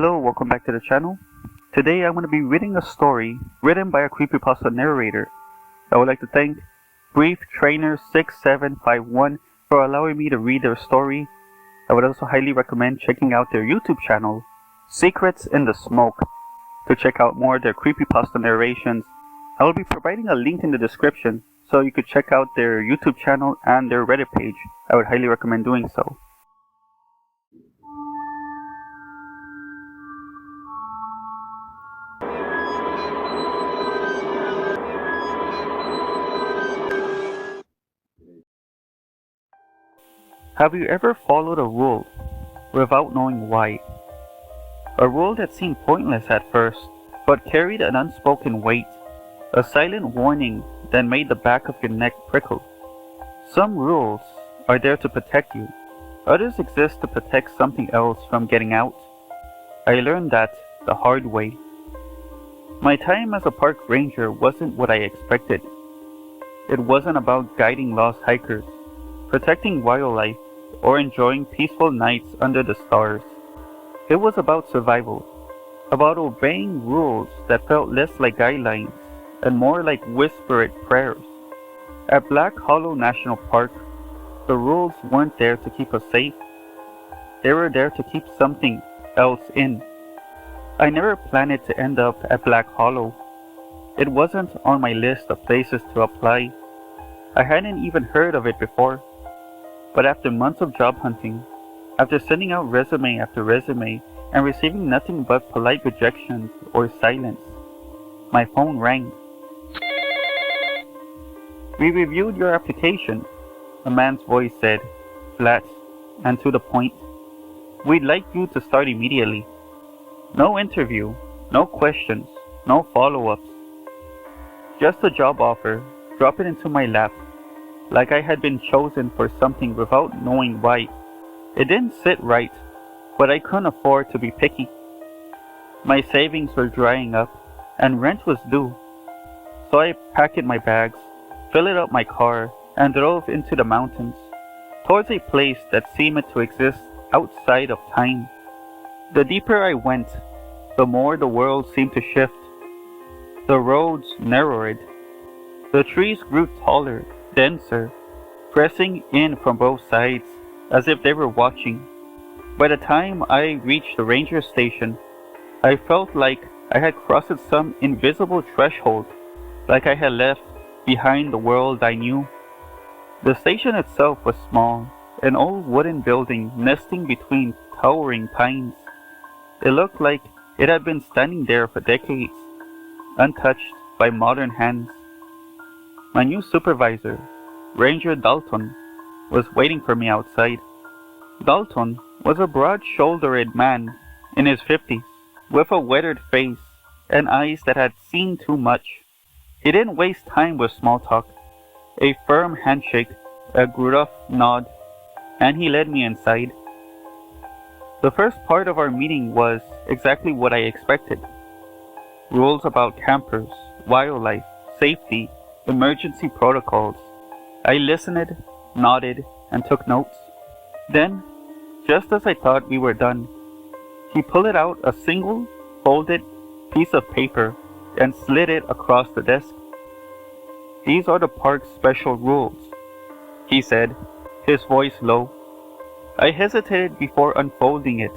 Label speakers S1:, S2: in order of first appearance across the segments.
S1: Hello, welcome back to the channel. Today I'm going to be reading a story written by a Creepypasta narrator. I would like to thank Brief Trainer 6751 for allowing me to read their story. I would also highly recommend checking out their YouTube channel, Secrets in the Smoke, to check out more of their Creepypasta narrations. I will be providing a link in the description so you could check out their YouTube channel and their Reddit page. I would highly recommend doing so. Have you ever followed a rule without knowing why? A rule that seemed pointless at first, but carried an unspoken weight, a silent warning that made the back of your neck prickle. Some rules are there to protect you, others exist to protect something else from getting out. I learned that the hard way. My time as a park ranger wasn't what I expected. It wasn't about guiding lost hikers, protecting wildlife, or enjoying peaceful nights under the stars. It was about survival, about obeying rules that felt less like guidelines and more like whispered prayers. At Black Hollow National Park, the rules weren't there to keep us safe. They were there to keep something else in. I never planned to end up at Black Hollow. It wasn't on my list of places to apply. I hadn't even heard of it before. But after months of job hunting, after sending out resume after resume and receiving nothing but polite rejections or silence, my phone rang. "We reviewed your application," a man's voice said, flat and to the point. "We'd like you to start immediately. No interview, no questions, no follow-ups. Just a job offer, drop it into my lap. Like I had been chosen for something without knowing why. It didn't sit right, but I couldn't afford to be picky. My savings were drying up, and rent was due. So I packed my bags, filled up my car, and drove into the mountains, towards a place that seemed to exist outside of time. The deeper I went, the more the world seemed to shift. The roads narrowed. The trees grew taller, denser, pressing in from both sides as if they were watching. By the time I reached the ranger station, I felt like I had crossed some invisible threshold, like I had left behind the world I knew. The station itself was small, an old wooden building nesting between towering pines. It looked like it had been standing there for decades, untouched by modern hands. My new supervisor, Ranger Dalton, was waiting for me outside. Dalton was a broad-shouldered man in his 50s, with a weathered face and eyes that had seen too much. He didn't waste time with small talk. A firm handshake, a gruff nod, and he led me inside. The first part of our meeting was exactly what I expected. Rules about campers, wildlife, safety, emergency protocols. I listened, nodded, and took notes. Then, just as I thought we were done, he pulled out a single, folded piece of paper and slid it across the desk. "These are the park's special rules," he said, his voice low. I hesitated before unfolding it.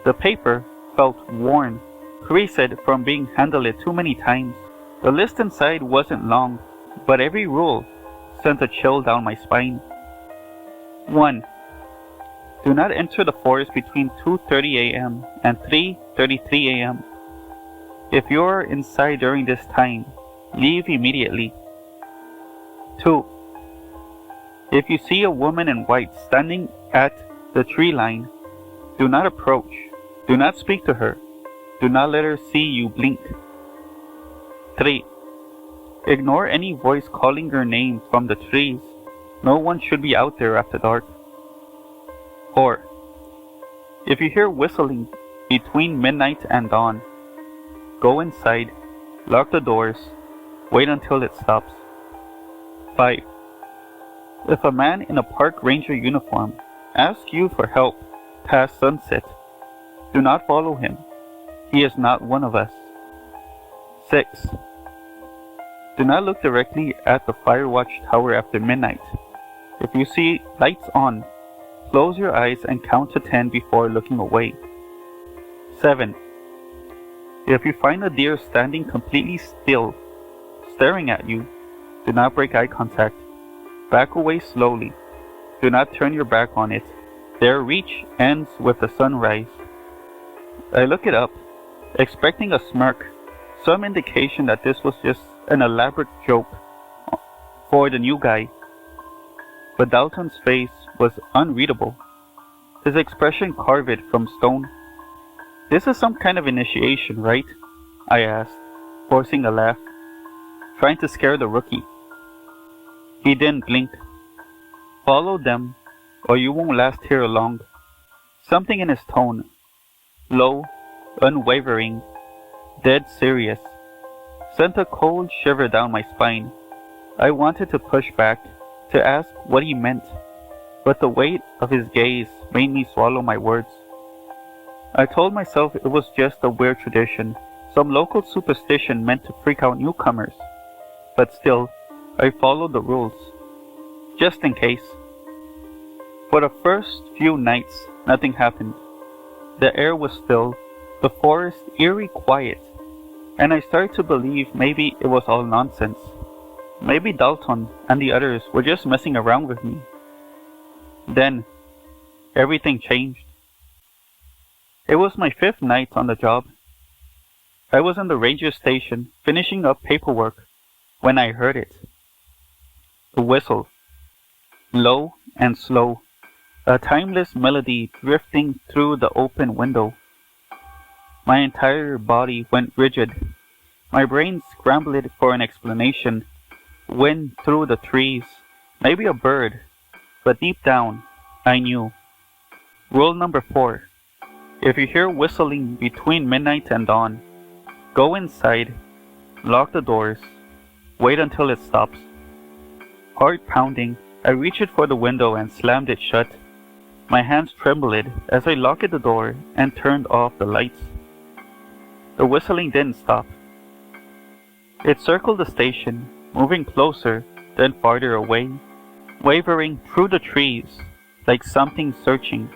S1: The paper felt worn, creased from being handled too many times. The list inside wasn't long, but every rule sent a chill down my spine. 1. Do not enter the forest between 2:30 a.m. and 3:33 a.m. If you are inside during this time, leave immediately. 2. If you see a woman in white standing at the tree line, do not approach. Do not speak to her. Do not let her see you blink. 3. Ignore any voice calling your name from the trees. No one should be out there after dark. 4. If you hear whistling between midnight and dawn, go inside, lock the doors, wait until it stops. 5. If a man in a park ranger uniform asks you for help past sunset, Do not follow him. He is not one of us. 6. Do not look directly at the fire watch tower after midnight. If you see lights on, close your eyes and count to 10 before looking away. 7. If you find a deer standing completely still, staring at you, do not break eye contact. Back away slowly. Do not turn your back on it. Their reach ends with the sunrise. I look it up, expecting a smirk, some indication that this was just an elaborate joke for the new guy. But Dalton's face was unreadable, his expression carved from stone. This is some kind of initiation, right? I asked, forcing a laugh, trying to scare the rookie. He didn't blink. Follow them, or you won't last here long. Something in his tone, low, unwavering, dead serious, sent a cold shiver down my spine. I wanted to push back, to ask what he meant, but the weight of his gaze made me swallow my words. I told myself it was just a weird tradition, some local superstition meant to freak out newcomers. But still, I followed the rules, just in case. For the first few nights, nothing happened. The air was still, the forest eerie quiet, and I started to believe maybe it was all nonsense. Maybe Dalton and the others were just messing around with me. Then, everything changed. It was my 5th night on the job. I was in the ranger station finishing up paperwork when I heard it. A whistle, low and slow, a timeless melody drifting through the open window. My entire body went rigid. My brain scrambled for an explanation. Wind through the trees, maybe a bird, but deep down, I knew. Rule number 4. If you hear whistling between midnight and dawn, go inside, lock the doors, wait until it stops. Heart pounding, I reached for the window and slammed it shut. My hands trembled as I locked the door and turned off the lights. The whistling didn't stop. It circled the station, moving closer, then farther away, wavering through the trees, like something searching,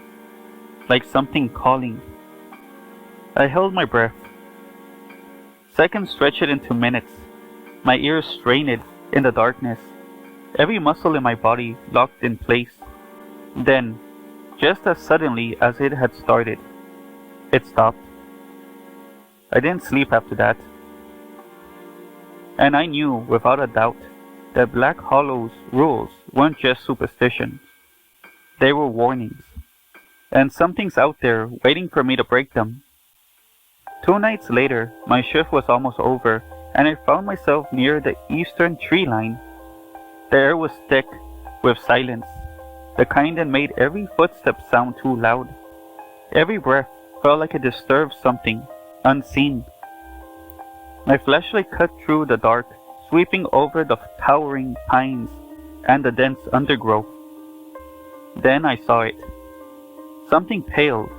S1: like something calling. I held my breath. Seconds stretched into minutes. My ears strained in the darkness. Every muscle in my body locked in place. Then, just as suddenly as it had started, it stopped. I didn't sleep after that. And I knew without a doubt that Black Hollow's rules weren't just superstitions. They were warnings. And something's out there waiting for me to break them. 2 nights later, my shift was almost over, and I found myself near the eastern tree line. The air was thick with silence, the kind that made every footstep sound too loud. Every breath felt like it disturbed something unseen. My flashlight cut through the dark, sweeping over the towering pines and the dense undergrowth. Then I saw it. Something pale,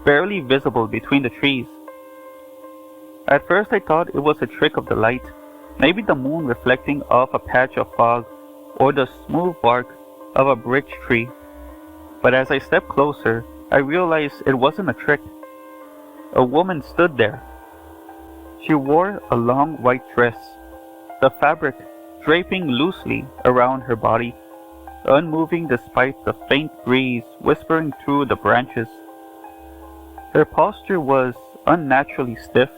S1: barely visible between the trees. At first I thought it was a trick of the light, maybe the moon reflecting off a patch of fog or the smooth bark of a birch tree. But as I stepped closer, I realized it wasn't a trick. A woman stood there. She wore a long white dress, the fabric draping loosely around her body, unmoving despite the faint breeze whispering through the branches. Her posture was unnaturally stiff,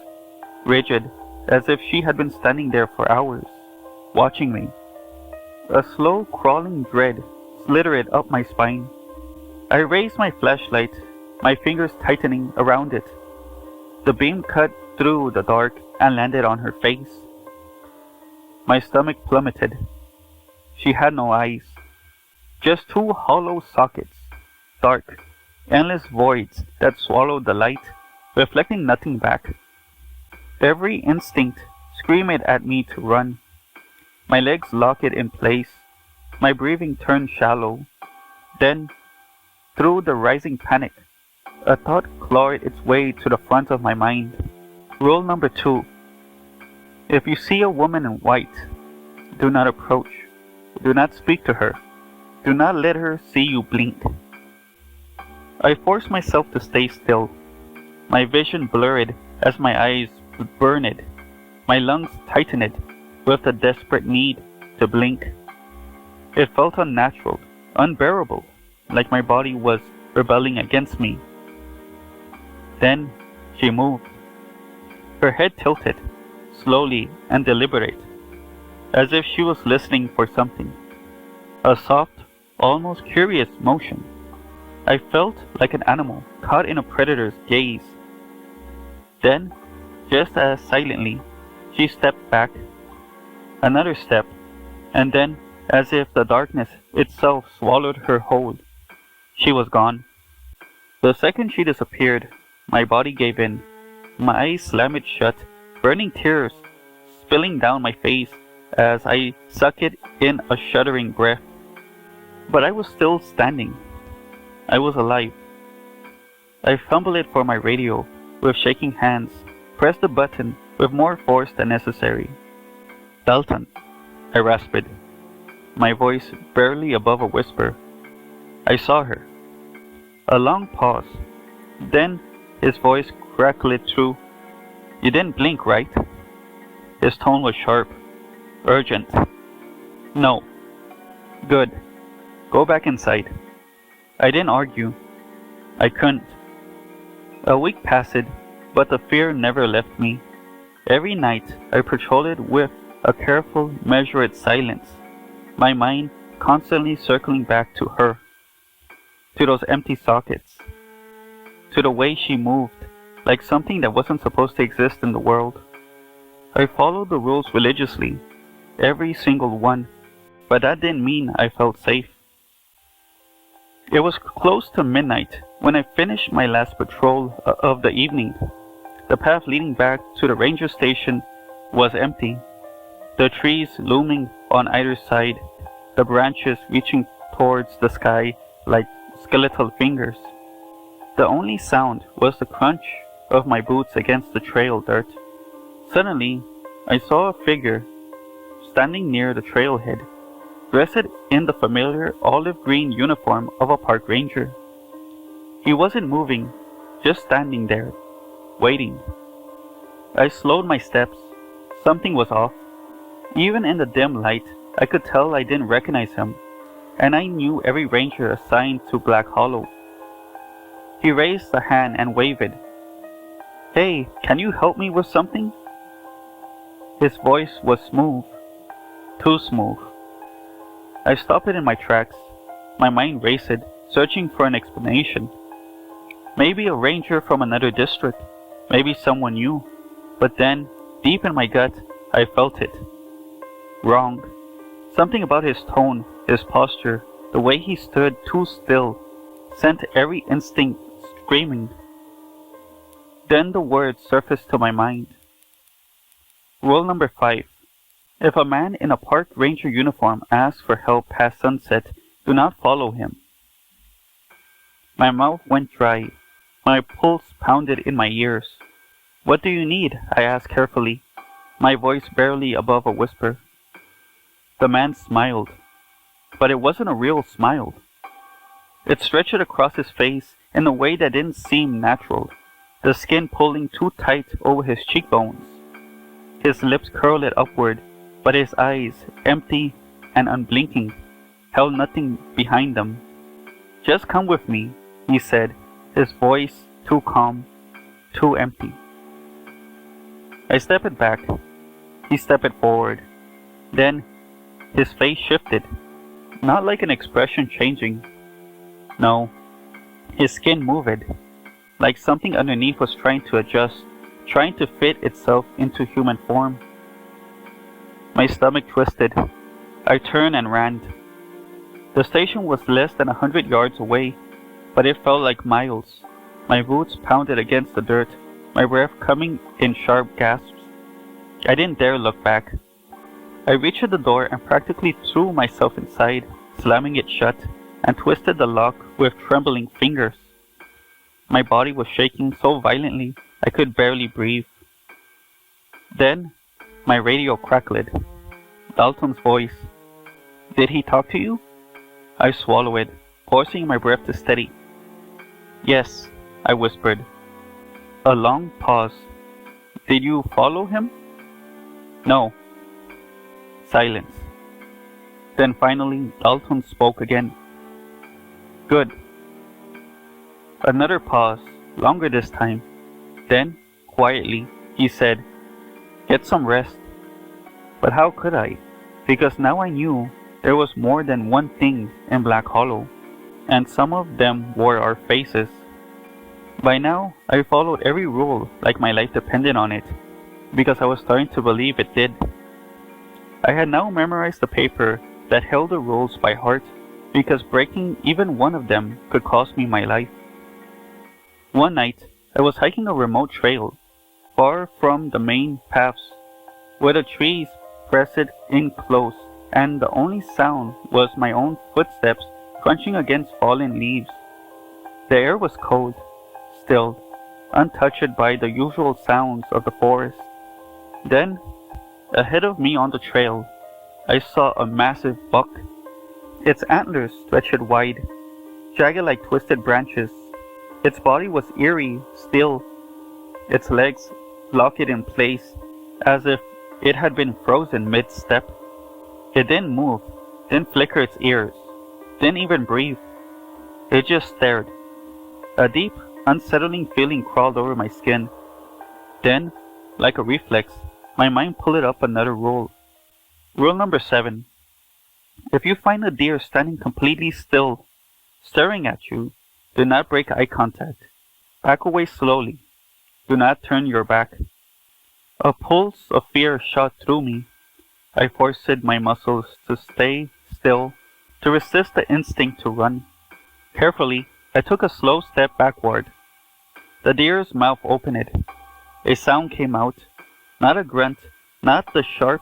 S1: rigid, as if she had been standing there for hours, watching me. A slow crawling dread slithered up my spine. I raised my flashlight, my fingers tightening around it. The beam cut through the dark and landed on her face. My stomach plummeted. She had no eyes, just 2 hollow sockets, dark, endless voids that swallowed the light, reflecting nothing back. Every instinct screamed at me to run. My legs locked in place, my breathing turned shallow. Then, through the rising panic, A thought clawed its way to the front of my mind. Rule number 2. If you see a woman in white, do not approach. Do not speak to her. Do not let her see you blink. I forced myself to stay still. My vision blurred as my eyes burned. My lungs tightened with the desperate need to blink. It felt unnatural, unbearable, like my body was rebelling against me. Then she moved. Her head tilted, slowly and deliberate, as if she was listening for something. A soft, almost curious motion. I felt like an animal caught in a predator's gaze. Then, just as silently, she stepped back. Another step, and then, as if the darkness itself swallowed her whole, she was gone. The second she disappeared, my body gave in. My eyes slammed shut, burning tears spilling down my face as I sucked in a shuddering breath. But I was still standing. I was alive. I fumbled for my radio with shaking hands, pressed the button with more force than necessary. Dalton, I rasped, my voice barely above a whisper. I saw her. A long pause. Then his voice crackled through. You didn't blink, right? His tone was sharp, urgent. No. Good. Go back inside. I didn't argue. I couldn't. A week passed, but the fear never left me. Every night I patrolled with a careful, measured silence, my mind constantly circling back to her, to those empty sockets, to the way she moved, like something that wasn't supposed to exist in the world. I followed the rules religiously, every single one, but that didn't mean I felt safe. It was close to midnight when I finished my last patrol of the evening. The path leading back to the ranger station was empty, the trees looming on either side, the branches reaching towards the sky like skeletal fingers. The only sound was the crunch of my boots against the trail dirt. Suddenly, I saw a figure standing near the trailhead, dressed in the familiar olive green uniform of a park ranger. He wasn't moving, just standing there, waiting. I slowed my steps. Something was off. Even in the dim light, I could tell I didn't recognize him, and I knew every ranger assigned to Black Hollow. He raised a hand and waved. Hey, can you help me with something? His voice was smooth, too smooth. I stopped in my tracks. My mind raced, searching for an explanation. Maybe a ranger from another district, maybe someone new. But then, deep in my gut, I felt it. Wrong. Something about his tone, his posture, the way he stood too still, sent every instinct screaming. Then the words surfaced to my mind. Rule number 5. If a man in a park ranger uniform asks for help past sunset, do not follow him. My mouth went dry. My pulse pounded in my ears. What do you need? I asked carefully, my voice barely above a whisper. The man smiled, but it wasn't a real smile. It stretched across his face in a way that didn't seem natural, the skin pulling too tight over his cheekbones. His lips curled upward, but his eyes, empty and unblinking, held nothing behind them. Just come with me, he said, his voice too calm, too empty. I stepped back. He stepped forward. Then, his face shifted, not like an expression changing. No, his skin moved, like something underneath was trying to adjust, trying to fit itself into human form. My stomach twisted. I turned and ran. The station was less than 100 yards away, but it felt like miles. My boots pounded against the dirt, my breath coming in sharp gasps. I didn't dare look back. I reached the door and practically threw myself inside, slamming it shut, and twisted the lock with trembling fingers. My body was shaking so violently I could barely breathe. Then, my radio crackled. Dalton's voice. Did he talk to you? I swallowed, forcing my breath to steady. Yes, I whispered. A long pause. Did you follow him? No. Silence. Then finally, Dalton spoke again. Good. Another pause, longer this time. Then, quietly, he said, Get some rest. But how could I? Because now I knew there was more than one thing in Black Hollow, and some of them were our faces. By now, I followed every rule like my life depended on it, because I was starting to believe it did. I had now memorized the paper that held the rules by heart, because breaking even one of them could cost me my life. One night, I was hiking a remote trail, far from the main paths, where the trees pressed in close, and the only sound was my own footsteps crunching against fallen leaves. The air was cold, still, untouched by the usual sounds of the forest. Then, ahead of me on the trail, I saw a massive buck. Its antlers stretched wide, jagged like twisted branches. Its body was eerie, still. Its legs locked in place, as if it had been frozen mid-step. It didn't move, didn't flicker its ears, didn't even breathe. It just stared. A deep, unsettling feeling crawled over my skin. Then, like a reflex, my mind pulled up another rule. Rule number 7. If you find a deer standing completely still, staring at you, do not break eye contact. Back away slowly. Do not turn your back. A pulse of fear shot through me. I forced my muscles to stay still, to resist the instinct to run. Carefully, I took a slow step backward. The deer's mouth opened. A sound came out. Not a grunt, not the sharp,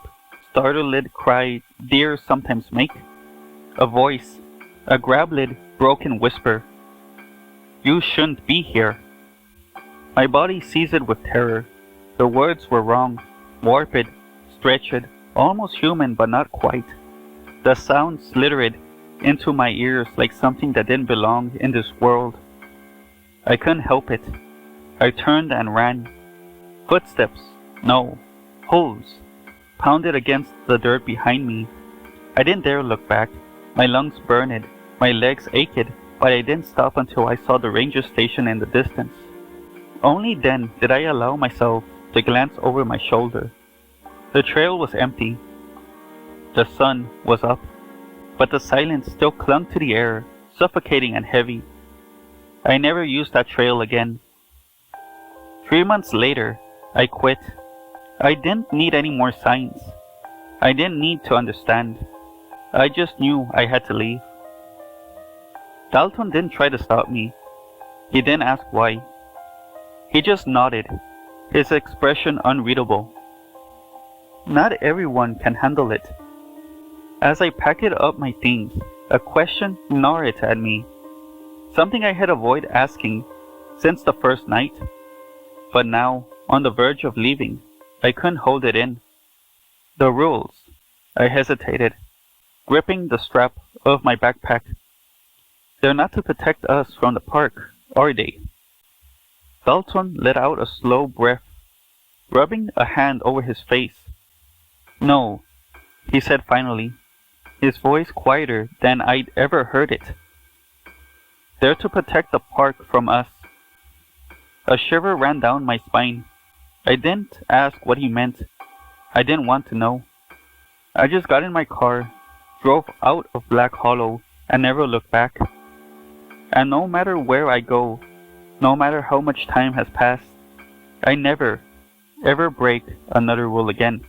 S1: startled cry deer sometimes make. A voice, a graveled, broken whisper. You shouldn't be here. My body seized with terror. The words were wrong, warped, stretched, almost human but not quite. The sound slithered into my ears like something that didn't belong in this world. I couldn't help it. I turned and ran. Footsteps, no, hooves, pounded against the dirt behind me. I didn't dare look back. My lungs burned, my legs ached, but I didn't stop until I saw the ranger station in the distance. Only then did I allow myself to glance over my shoulder. The trail was empty. The sun was up, but the silence still clung to the air, suffocating and heavy. I never used that trail again. 3 months later, I quit. I didn't need any more signs. I didn't need to understand. I just knew I had to leave. Dalton didn't try to stop me. He didn't ask why. He just nodded, his expression unreadable. Not everyone can handle it. As I packed up my things, a question gnawed at me. Something I had avoided asking since the first night. But now, on the verge of leaving, I couldn't hold it in. The rules. I hesitated, gripping the strap of my backpack. They're not to protect us from the park, are they? Dalton let out a slow breath, rubbing a hand over his face. No, he said finally, his voice quieter than I'd ever heard it. They're to protect the park from us. A shiver ran down my spine. I didn't ask what he meant. I didn't want to know. I just got in my car, drove out of Black Hollow, and never looked back. And no matter where I go, no matter how much time has passed, I never, ever break another rule again.